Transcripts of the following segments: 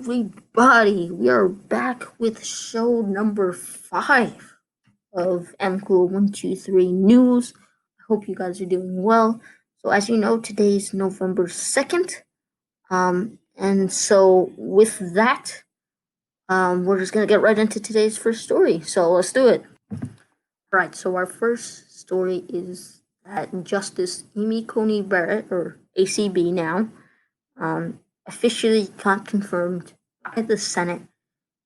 everybody? We are back with show number 5 of MCool123 News. I hope you guys are doing well. So, as you know, today is November 2nd. And so, with that, we're just going to get right into today's first story. So, let's do it. Right, so our first story is that Justice Amy Coney Barrett, or ACB now, officially got confirmed by the Senate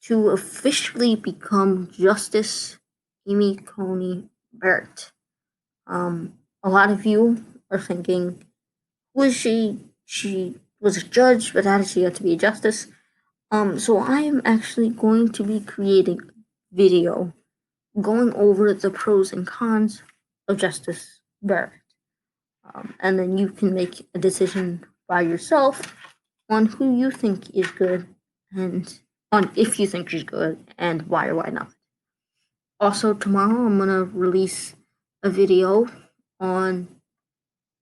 to officially become Justice Amy Coney Barrett. A lot of you are thinking, who is she? She was a judge, but how did she get to be a justice? So I am actually going to be creating a video going over the pros and cons of Justice Barrett. And then you can make a decision by yourself on who you think is good and on if you think she's good and why or why not. Also, tomorrow I'm going to release a video on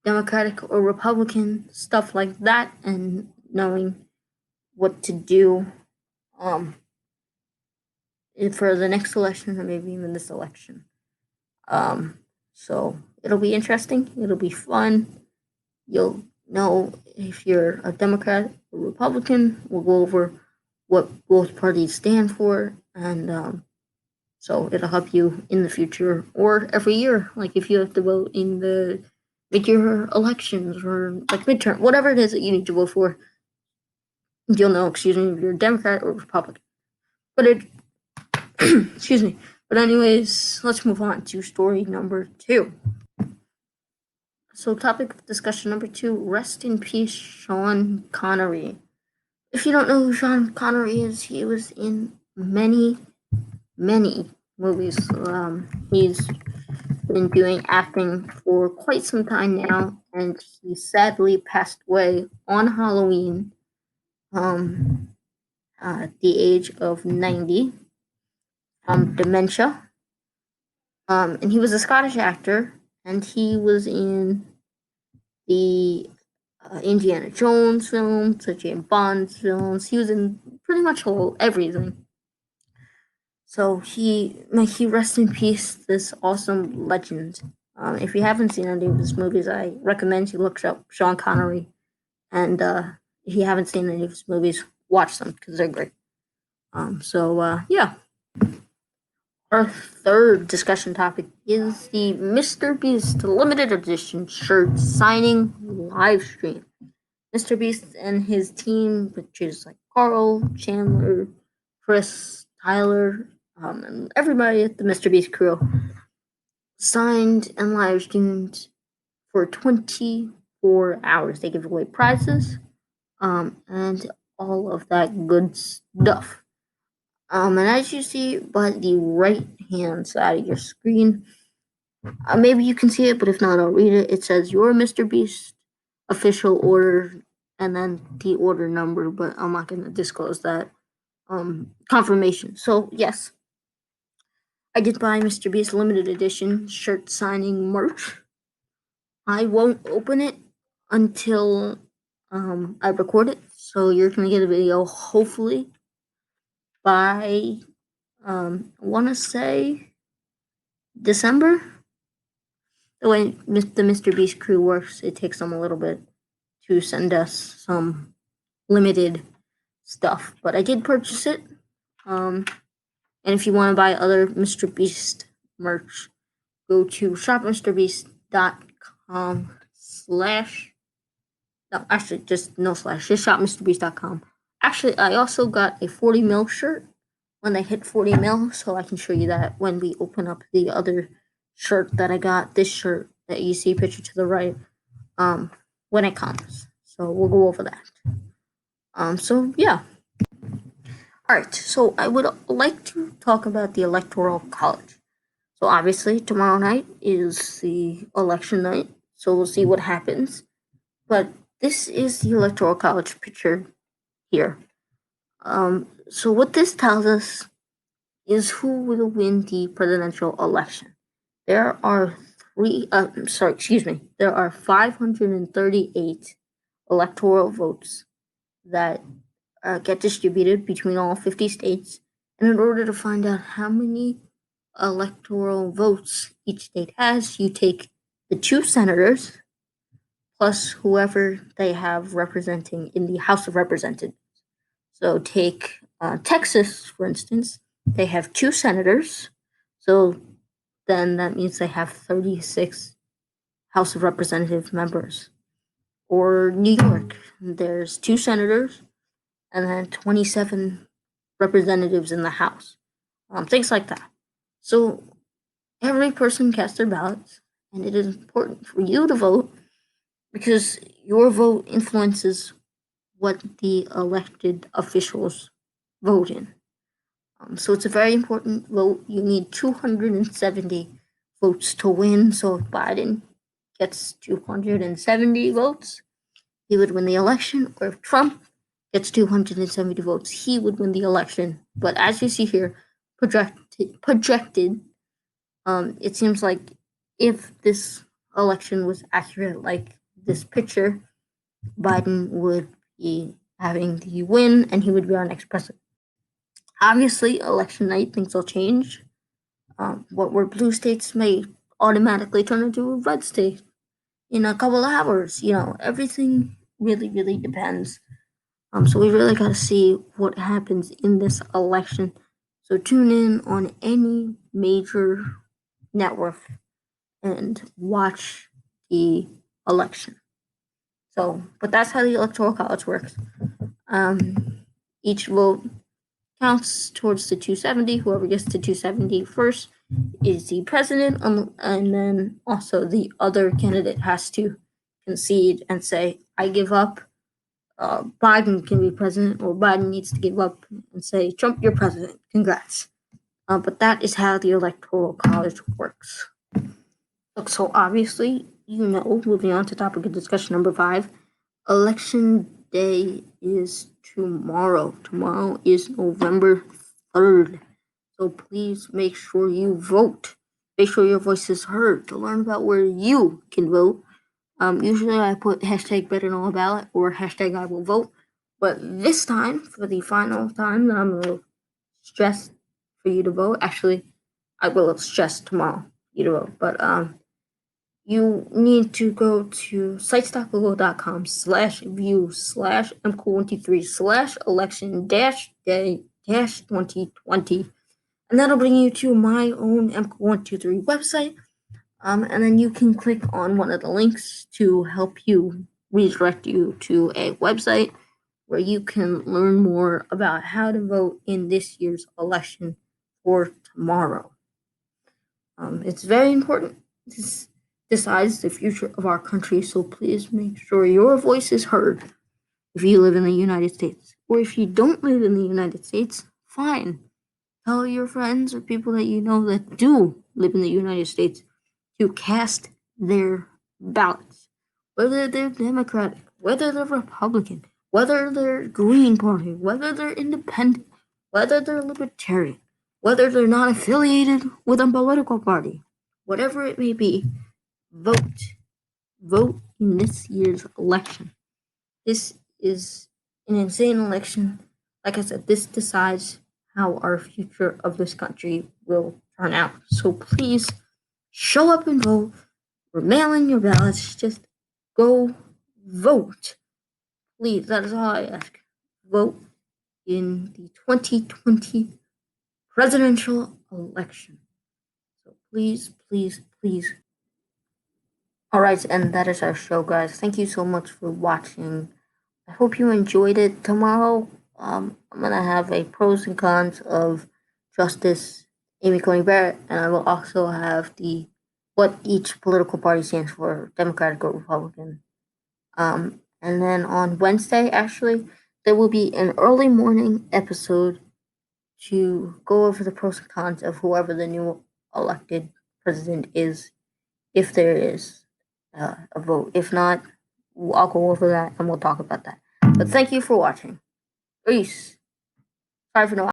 Democratic or Republican stuff like that and knowing what to do for the next election or maybe even this election. So it'll be interesting. It'll be fun. You'll know if you're a Democrat or Republican. We'll go over what both parties stand for, and so it'll help you in the future or every year. Like if you have to vote in the mid-year elections or like midterm, whatever it is that you need to vote for, you'll know, if you're a Democrat or Republican. But excuse me. But anyways, let's move on to story number 2. So topic of discussion number 2, rest in peace, Sean Connery. If you don't know who Sean Connery is, he was in many movies. He's been doing acting for quite some time now, and he sadly passed away on Halloween at the age of 90 from dementia. And he was a Scottish actor, and he was in the Indiana Jones films, the James Bond films. He was in pretty much everything. So may he rest in peace, this awesome legend. If you haven't seen any of his movies, I recommend you look up Sean Connery. And if you haven't seen any of his movies, watch them because they're great. Yeah. Our third discussion topic is the MrBeast limited edition shirt signing live stream. MrBeast and his team, which is like Carl, Chandler, Chris, Tyler, and everybody at the MrBeast crew, signed and live streamed for 24 hours. They give away prizes, and all of that good stuff. And as you see by the right hand side of your screen, maybe you can see it, but if not, I'll read it. It says your MrBeast official order and then the order number, but I'm not going to disclose that confirmation. So, yes, I did buy MrBeast limited edition shirt signing merch. I won't open it until I record it, so you're going to get a video hopefully by I want to say December. The way the MrBeast crew works, it takes them a little bit to send us some limited stuff, but I did purchase it. And if you want to buy other MrBeast merch, go to shopmrbeast.com just shopmrbeast.com. Actually, I also got a 40 mil shirt when they hit 40 mil, so I can show you that when we open up the other shirt that I got, this shirt that you see pictured to the right, when it comes. So we'll go over that. So yeah. Alright, so I would like to talk about the Electoral College. So obviously tomorrow night is the election night, so we'll see what happens. But this is the Electoral College picture here. So what this tells us is who will win the presidential election. There are 538 electoral votes that get distributed between all 50 states. And in order to find out how many electoral votes each state has, you take the 2 senators plus whoever they have representing in the House of Representatives. So take Texas, for instance. They have 2 senators. So then that means they have 36 House of Representative members. Or New York, there's 2 senators and then 27 representatives in the House. Things like that. So every person casts their ballots, and it is important for you to vote because your vote influences what the elected officials vote in. So it's a very important vote. You need 270 votes to win. So if Biden gets 270 votes, he would win the election. Or if Trump gets 270 votes, he would win the election. But as you see here, projected, it seems like if this election was accurate, like this picture, Biden would be having the win and he would be our next president. Obviously, election night, things will change. What were blue states may automatically turn into a red state in a couple of hours. Everything really, really depends. So we really got to see what happens in this election. So tune in on any major network and watch the election. But that's how the Electoral College works. Each vote counts towards the 270. Whoever gets to 270 first is the president, and then also the other candidate has to concede and say, I give up. Biden can be president, or Biden needs to give up and say, Trump, you're president. Congrats. But that is how the Electoral College works. So obviously, moving on to topic of discussion number 5, Election Day is tomorrow. Tomorrow is November 3rd. So please make sure you vote. Make sure your voice is heard to learn about where you can vote. Usually I put hashtag better know a ballot or hashtag I will vote. But this time, for the final time that I'm going to stress for you to vote, actually, I will stress tomorrow for you to vote. But you need to go to sites.google.com/view/mco13/election-day-2020. And that'll bring you to my own MCO123 website. And then you can click on one of the links to help you redirect you to a website where you can learn more about how to vote in this year's election for tomorrow. It's very important. This decides the future of our country, so please make sure your voice is heard if you live in the United States. Or if you don't live in the United States, fine. Tell your friends or people that you know that do live in the United States to cast their ballots. Whether they're Democratic, whether they're Republican, whether they're Green Party, whether they're independent, whether they're libertarian, whether they're not affiliated with a political party, whatever it may be, vote. Vote in this year's election. This is an insane election. Like I said, this decides how our future of this country will turn out. So please show up and vote. Or mail in your ballots. Just go vote. Please, that is all I ask. Vote in the 2020 presidential election. So please, please, please. Alright, and that is our show, guys. Thank you so much for watching. I hope you enjoyed it. Tomorrow, I'm gonna have a pros and cons of Justice Amy Coney Barrett, and I will also have what each political party stands for, Democratic or Republican. And then on Wednesday, actually, there will be an early morning episode to go over the pros and cons of whoever the new elected president is, if there is a vote. If not, I'll go over that and we'll talk about that. But thank you for watching. Peace. Sorry for no